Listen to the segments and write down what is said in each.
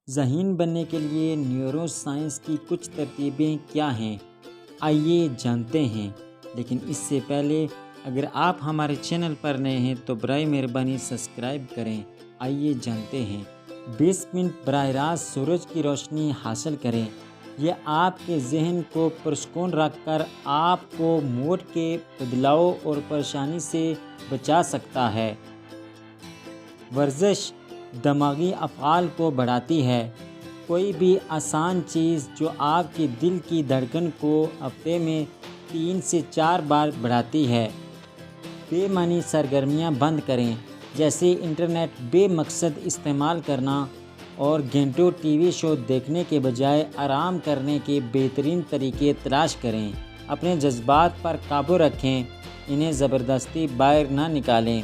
ذہین بننے کے لیے نیورو سائنس کی کچھ ترتیبیں کیا ہیں، آئیے جانتے ہیں۔ لیکن اس سے پہلے اگر آپ ہمارے چینل پر نئے ہیں تو برائے مہربانی سبسکرائب کریں۔ آئیے جانتے ہیں۔ 20 منٹ براہ راست سورج کی روشنی حاصل کریں۔ یہ آپ کے ذہن کو پرسکون رکھ کر آپ کو موڈ کے بدلاؤ اور پریشانی سے بچا سکتا ہے۔ ورزش دماغی افعال کو بڑھاتی ہے۔ کوئی بھی آسان چیز جو آپ کے دل کی دھڑکن کو ہفتے میں 3 سے 4 بار بڑھاتی ہے۔ بے معنی سرگرمیاں بند کریں، جیسے انٹرنیٹ بے مقصد استعمال کرنا اور گھنٹوں ٹی وی شو دیکھنے کے بجائے آرام کرنے کے بہترین طریقے تلاش کریں۔ اپنے جذبات پر قابو رکھیں، انہیں زبردستی باہر نہ نکالیں۔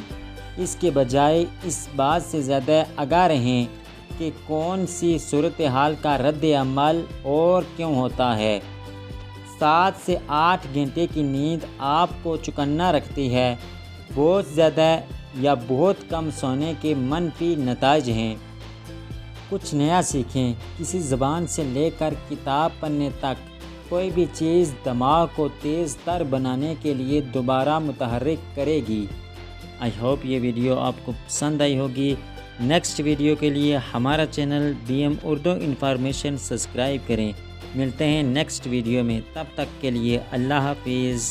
اس کے بجائے اس بات سے زیادہ آگاہ رہیں کہ کون سی صورتحال کا رد عمل اور کیوں ہوتا ہے۔ 7 سے 8 گھنٹے کی نیند آپ کو چوکنا رکھتی ہے۔ بہت زیادہ یا بہت کم سونے کے منفی نتائج ہیں۔ کچھ نیا سیکھیں۔ کسی زبان سے لے کر کتاب پڑھنے تک کوئی بھی چیز دماغ کو تیز تر بنانے کے لیے دوبارہ متحرک کرے گی۔ آئی ہوپ یہ ویڈیو آپ کو پسند آئی ہوگی۔ نیکسٹ ویڈیو کے لیے ہمارا channel BM Urdu information subscribe کریں۔ ملتے ہیں نیکسٹ ویڈیو میں، تب تک کے لیے اللہ حافظ۔